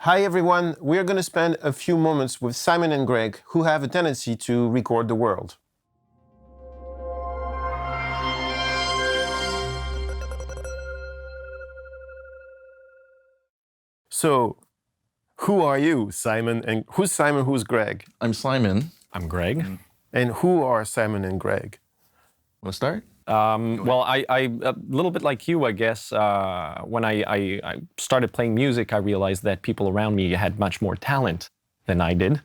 Hi everyone, we're going to spend a few moments with Simon and Greg, who have a tendency to record the world. So, who are you, Simon? And who's Simon, who's Greg? I'm Simon. I'm Greg. And who are Simon and Greg? Want to start? Well, I a little bit like you, I guess. When I started playing music, I realized that people around me had much more talent than I did.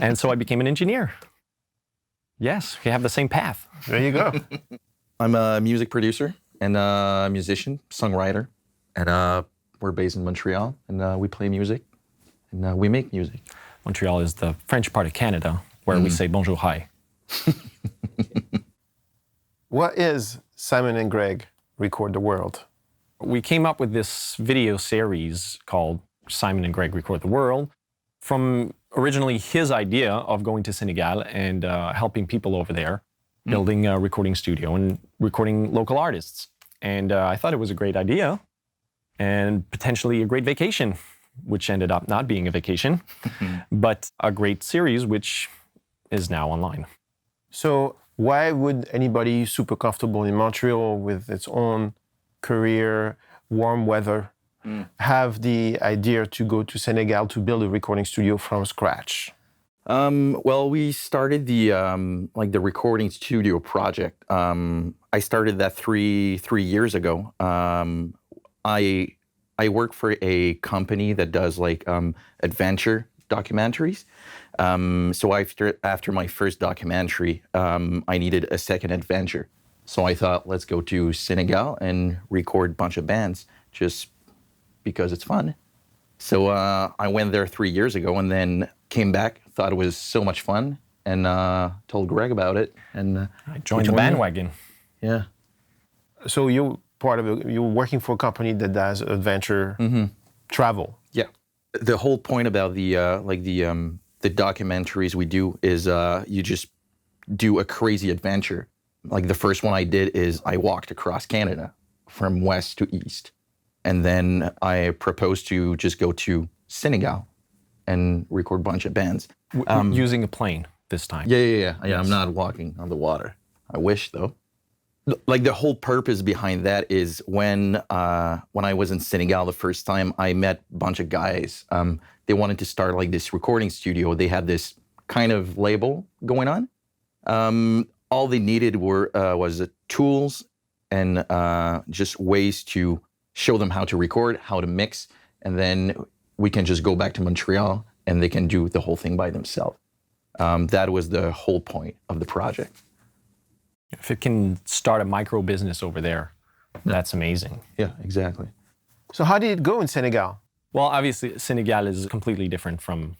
And so I became an engineer. Yes, we have the same path. There you go. I'm a music producer and a musician, songwriter. And we're based in Montreal, and we play music, and we make music. Montreal is the French part of Canada, where we say bonjour, hi. What is Simon and Greg Record the World? We came up with this video series called Simon and Greg Record the World from originally his idea of going to Senegal and helping people over there, building a recording studio and recording local artists. And I thought it was a great idea and potentially a great vacation, which ended up not being a vacation, but a great series, which is now online. So, why would anybody super comfortable in Montreal with its own career, warm weather, have the idea to go to Senegal to build a recording studio from scratch? Well, we started the the recording studio project. I started that three years ago. I work for a company that does adventure documentaries. So after my first documentary, I needed a second adventure. So I thought, let's go to Senegal and record a bunch of bands just because it's fun. So I went there 3 years ago and then came back, thought it was so much fun, and told Greg about it. And I joined the bandwagon. Yeah. So you're working for a company that does adventure travel. Yeah. The whole point about the documentaries we do is you just do a crazy adventure. Like the first one I did is I walked across Canada from west to east. And then I proposed to just go to Senegal and record a bunch of bands. Using a plane this time. Yeah. Yes. I'm not walking on the water. I wish, though. Like the whole purpose behind that is when I was in Senegal the first time, I met a bunch of guys. They wanted to start like this recording studio. They had this kind of label going on. All they needed was tools and just ways to show them how to record, how to mix, and then we can just go back to Montreal and they can do the whole thing by themselves. That was the whole point of the project. If it can start a micro business over there, that's amazing. Yeah, exactly. So how did it go in Senegal? Well, obviously, Senegal is completely different from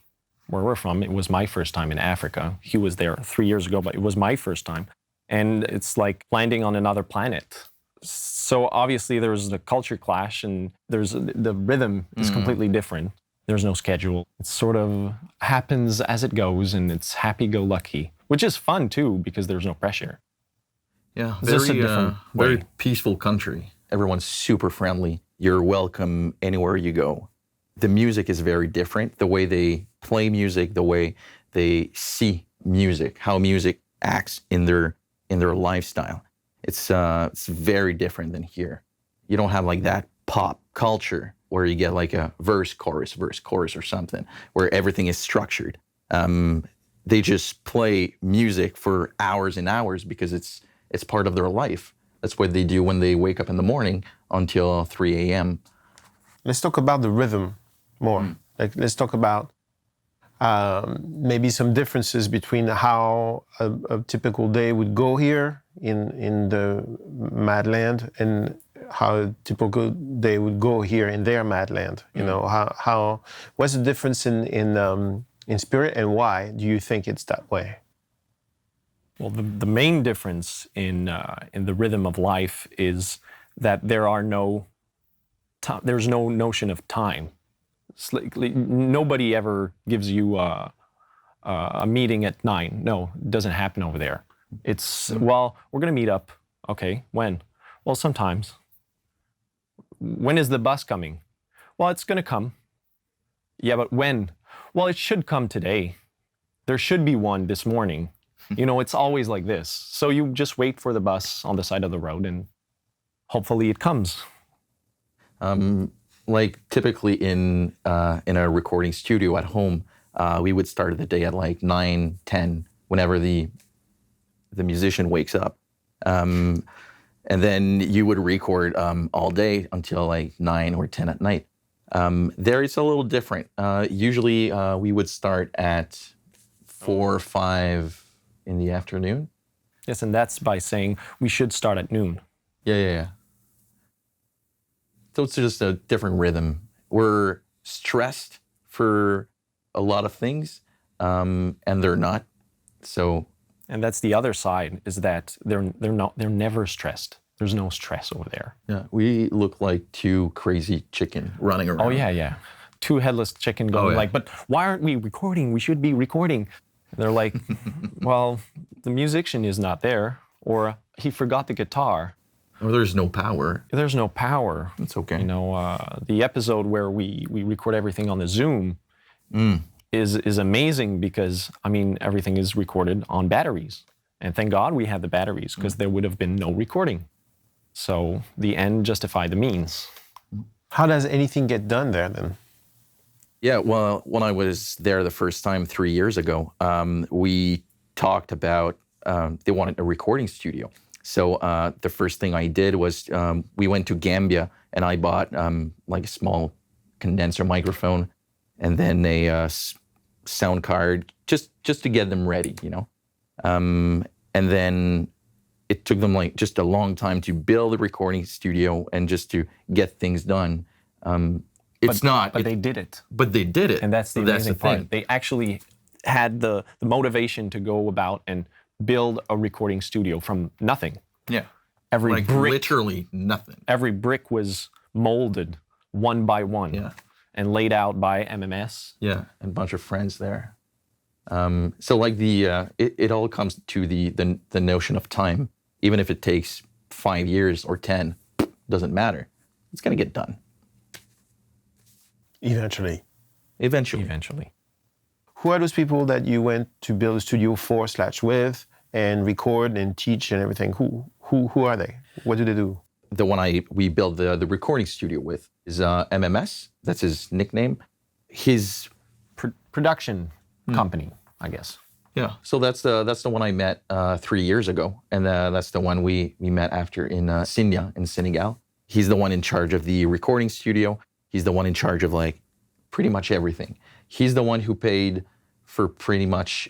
where we're from. It was my first time in Africa. He was there 3 years ago, but it was my first time. And it's like landing on another planet. So obviously, there's the culture clash and the rhythm is completely different. There's no schedule. It sort of happens as it goes, and it's happy-go-lucky, which is fun, too, because there's no pressure. Yeah, very peaceful country. Everyone's super friendly. You're welcome anywhere you go. The music is very different. The way they play music, the way they see music, how music acts in their lifestyle. It's very different than here. You don't have like that pop culture where you get like a verse, chorus or something, where everything is structured. They just play music for hours and hours because it's part of their life. That's what they do when they wake up in the morning until 3 a.m. Let's talk about the rhythm more. Let's talk about maybe some differences between how a typical day would go here in the Madland and how a typical day would go here in their Madland. You know, how what's the difference in spirit, and why do you think it's that way? Well, the main difference in the rhythm of life is that there's no notion of time. It's like, nobody ever gives you a meeting at 9. No, it doesn't happen over there. It's, well, we're going to meet up. Okay, when? Well, sometimes. When is the bus coming? Well, it's going to come. Yeah, but when? Well, it should come today. There should be one this morning. It's always like this. So you just wait for the bus on the side of the road and hopefully it comes. Like typically in a recording studio at home, we would start the day at like 9, 10, whenever the musician wakes up. And then you would record all day until like 9 or 10 at night. There it's a little different. Usually we would start at 4 or 5 in the afternoon. Yes, and that's by saying we should start at noon. Yeah. So it's just a different rhythm. We're stressed for a lot of things, and they're not. So, and that's the other side, is that they're never stressed. There's no stress over there. Yeah, we look like 2 crazy chicken running around. Oh yeah. 2 headless chicken going like, but why aren't we recording? We should be recording. And they're like, well, the musician is not there, or he forgot the guitar. Or there's no power. There's no power. It's okay. The episode where we record everything on the Zoom is amazing because, everything is recorded on batteries. And thank God we have the batteries, because there would have been no recording. So the end justified the means. How does anything get done there then? Yeah, well, when I was there the first time 3 years ago, we talked about they wanted a recording studio. So the first thing I did was we went to Gambia and I bought like a small condenser microphone and then a sound card just to get them ready, And then it took them like just a long time to build a recording studio and just to get things done. But they did it. But they did it. And that's the amazing part. They actually had the motivation to go about and build a recording studio from nothing. Yeah. Every brick, literally nothing. Every brick was molded one by one. Yeah. And laid out by MMS. Yeah, and a bunch of friends there. So like it all comes to the notion of time. Even if it takes 5 years or 10, doesn't matter. It's gonna get done. Eventually. Who are those people that you went to build a studio for/with and record and teach and everything? Who are they? What do they do? The one we built the recording studio with is MMS. That's his nickname. His production company, I guess. Yeah. So that's the one I met 3 years ago, and that's the one we met after in Sindia in Senegal. He's the one in charge of the recording studio. He's the one in charge of like pretty much everything. He's the one who paid for pretty much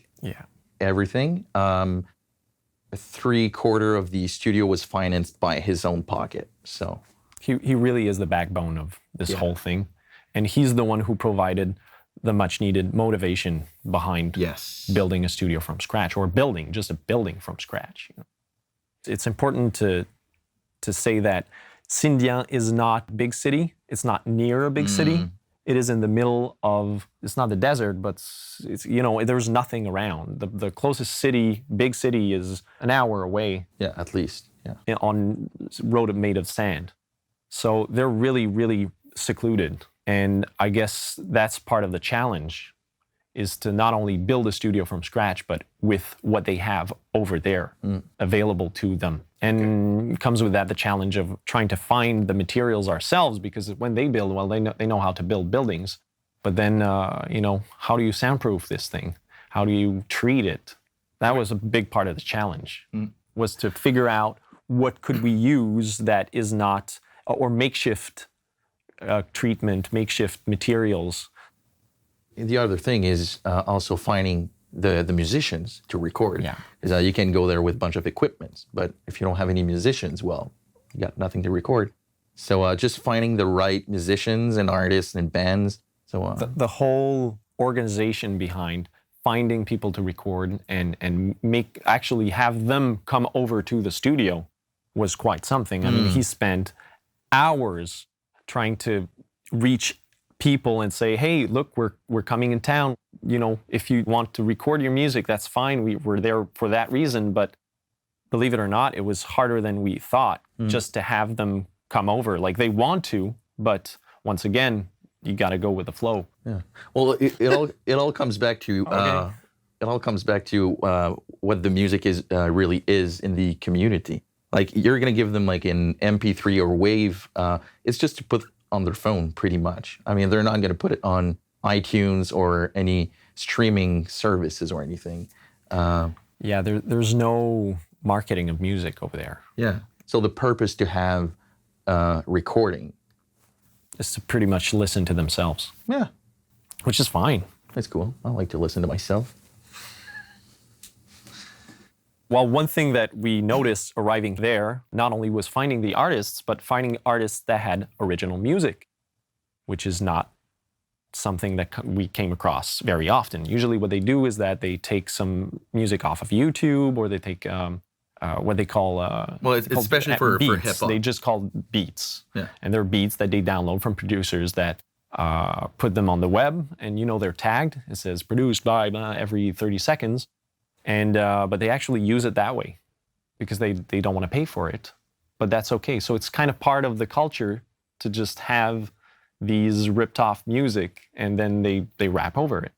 everything. 3/4 of the studio was financed by his own pocket. So he really is the backbone of this whole thing, and he's the one who provided the much needed motivation behind building a studio from scratch, or building just a building from scratch. It's important to say that Sindia is not a big city. It's not near a big city. It is in the middle of, it's not the desert, but it's there's nothing around. The closest big city is an hour away. Yeah, at least. Yeah. On road made of sand. So they're really, really secluded. And I guess that's part of the challenge, is to not only build a studio from scratch, but with what they have over there available to them. And it comes with that the challenge of trying to find the materials ourselves, because when they build, well, they know how to build buildings. But then, how do you soundproof this thing? How do you treat it? That was a big part of the challenge, was to figure out what could we use that is not, or makeshift treatment, makeshift materials. The other thing is also finding the musicians to record. Yeah. Because you can go there with a bunch of equipment, but if you don't have any musicians, well, you got nothing to record. So just finding the right musicians and artists and bands. So the whole organization behind finding people to record and actually have them come over to the studio was quite something. I mean, he spent hours trying to reach people and say, hey, look, we're coming in town. If you want to record your music, that's fine. We're there for that reason. But believe it or not, it was harder than we thought just to have them come over. Like, they want to, but once again, you got to go with the flow. Yeah. Well, it all comes back to Okay. it all comes back to what the music is really is in the community. Like you're gonna give them like an MP3 or wave. It's just to put on their phone, pretty much. I mean, they're not gonna put it on iTunes or any streaming services or anything. Yeah, there's no marketing of music over there. Yeah. So the purpose to have recording. Is to pretty much listen to themselves, Yeah, which is fine. that's cool. I like to listen to myself. Well, one thing that we noticed arriving there not only was finding the artists, but finding artists that had original music, which is not something that we came across very often. Usually what they do is that they take some music off of YouTube, or they take what they call Well, it's called especially for beats. hip-hop. They just call beats. Yeah. And they're beats that they download from producers that put them on the web, and they're tagged. It says produced by every 30 seconds, and but they actually use it that way because they don't want to pay for it. But that's okay. So it's kind of part of the culture to just have these ripped off music, and then they rap over it.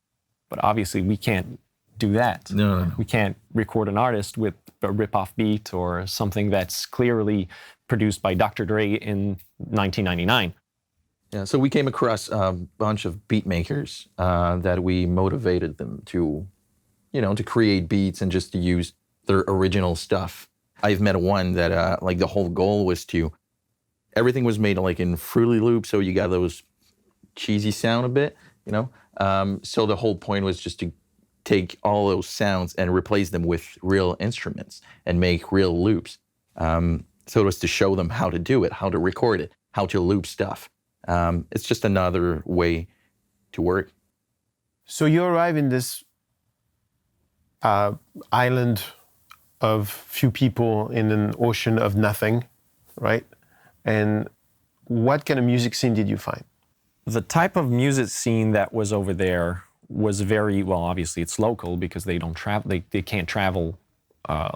But obviously we can't do that. No. We can't record an artist with a rip-off beat or something that's clearly produced by Dr. Dre in 1999. Yeah, so we came across a bunch of beat makers that we motivated them to, to create beats and just to use their original stuff. I've met one that like the whole goal was everything was made like in Fruity Loops, so you got those cheesy sound a bit, So the whole point was just to take all those sounds and replace them with real instruments and make real loops. So it was to show them how to do it, how to record it, how to loop stuff. It's just another way to work. So you arrive in this island of few people in an ocean of nothing, right? And what kind of music scene did you find? The type of music scene that was over there was very, well, obviously it's local because they don't travel, they can't travel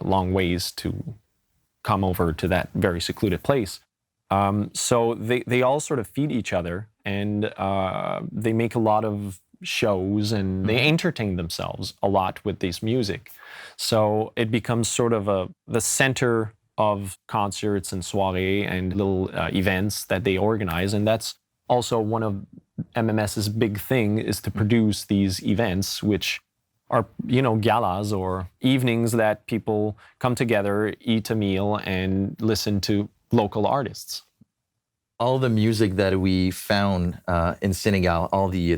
long ways to come over to that very secluded place. So they all sort of feed each other, and they make a lot of shows, and they entertain themselves a lot with this music. So it becomes sort of the center of concerts and soirées and little events that they organize, and that's also one of MMS's big thing, is to produce these events, which are, galas or evenings that people come together, eat a meal, and listen to local artists. All the music that we found in Senegal, all the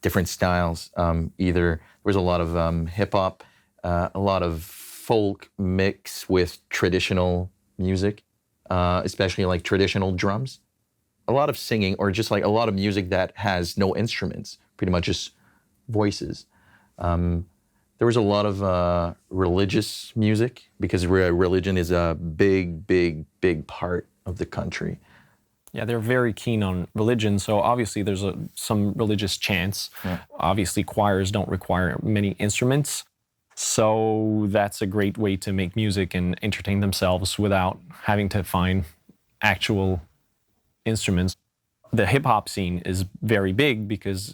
different styles, either there was a lot of hip hop, a lot of folk mix with traditional music, especially like traditional drums, a lot of singing, or just like a lot of music that has no instruments, pretty much just voices. There was a lot of religious music, because religion is a big part of the country. Yeah, they're very keen on religion, so obviously there's some religious chants. Yeah. Obviously choirs don't require many instruments, so that's a great way to make music and entertain themselves without having to find actual instruments. The hip-hop scene is very big because,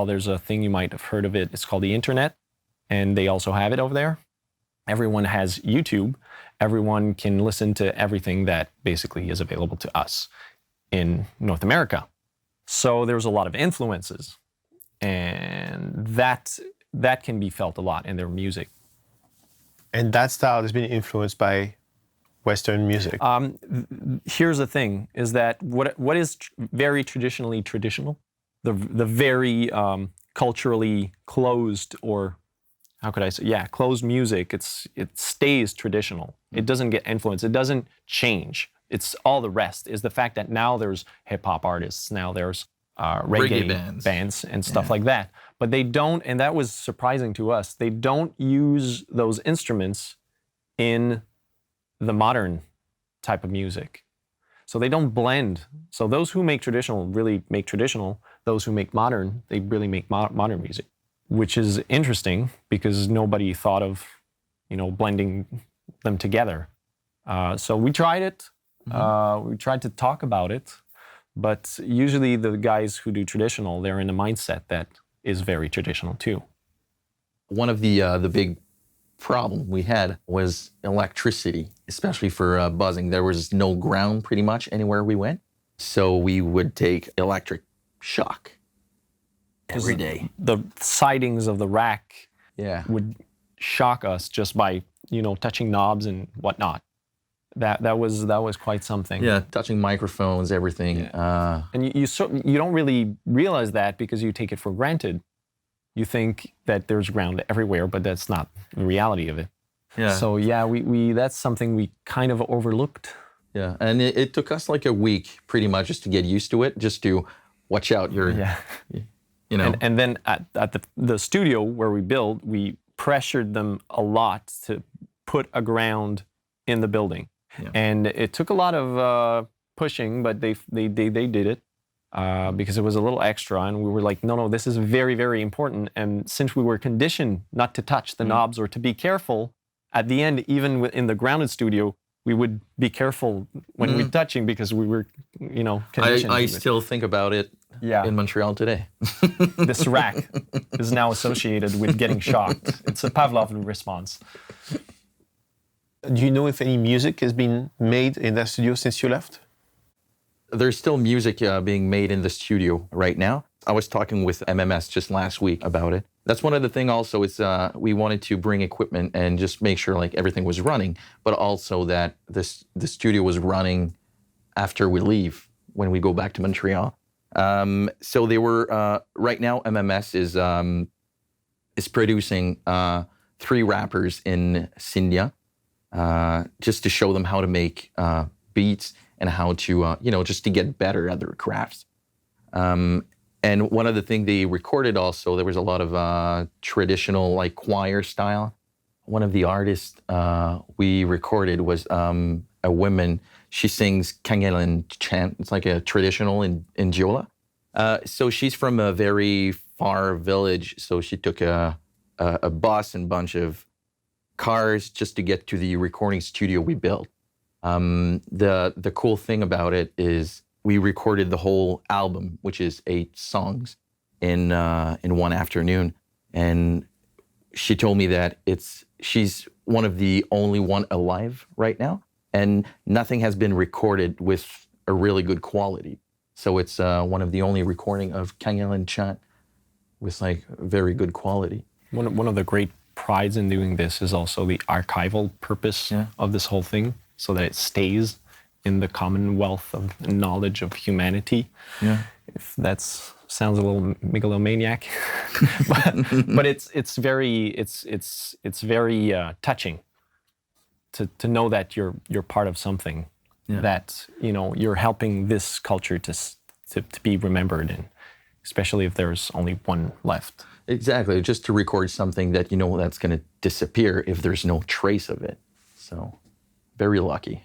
there's a thing, you might have heard of it, it's called the internet, and they also have it over there. Everyone has YouTube. Everyone can listen to everything that basically is available to us in North America. So there's a lot of influences, and that can be felt a lot in their music. And that style has been influenced by Western music. Here's the thing, is that what is very traditionally traditional, the very culturally closed, or how could I say, closed music, it stays traditional. It doesn't get influenced. It doesn't change. It's all the rest is the fact that now there's hip hop artists, now there's reggae bands and stuff like that. But they don't, and that was surprising to us, they don't use those instruments in the modern type of music. So they don't blend. So those who make traditional really make traditional. Those who make modern, they really make modern music, which is interesting because nobody thought of, blending them together. So we tried it. We tried to talk about it, But usually the guys who do traditional, they're in a mindset that is very traditional too. One of the big problem we had was electricity, especially for buzzing. There was no ground pretty much anywhere we went. So we would take electric shock every day. The sidings of the rack Yeah. would shock us just by, touching knobs and whatnot. That was quite something. Yeah, touching microphones, everything. Yeah. And you don't really realize that because you take it for granted. You think that there's ground everywhere, but that's not the reality of it. Yeah. So yeah, we that's something we kind of overlooked. Yeah, and it took us like a week pretty much just to get used to it, just to watch out your, And then at the studio where we build, we pressured them a lot to put a ground in the building. Yeah. And it took a lot of pushing, but they did it because it was a little extra, and we were like, no, this is very, very important. And since we were conditioned not to touch the knobs or to be careful, at the end, even in the grounded studio, we would be careful when we're touching because we were, conditioned. I still think about it in Montreal today. This rack is now associated with getting shocked. It's a Pavlov response. Do you know if any music has been made in that studio since you left? There's still music being made in the studio right now. I was talking with MMS just last week about it. That's one of the things also is we wanted to bring equipment and just make sure like everything was running, but also that the studio was running after we leave when we go back to Montreal. So they were right now MMS is producing 3 rappers in Sindia just to show them how to make beats and how to just to get better at their crafts. And one of the things they recorded also, there was a lot of traditional like choir style. One of the artists we recorded was a woman. She sings Kangelan chant. It's like a traditional in Diola. So she's from a very far village. So she took a bus and a bunch of cars just to get to the recording studio we built. The cool thing about it is we recorded the whole album, which is 8 songs, in one afternoon. And she told me that she's one of the only one alive right now, and nothing has been recorded with a really good quality. So it's one of the only recording of Kangelan chant with like very good quality. One of the great prides in doing this is also the archival purpose of this whole thing, so that it stays in the commonwealth of knowledge of humanity. Yeah. If that sounds a little megalomaniac, but it's very touching to know that you're part of something that you're helping this culture to be remembered, and especially if there's only one left. Exactly, just to record something that that's going to disappear if there's no trace of it. So, very lucky.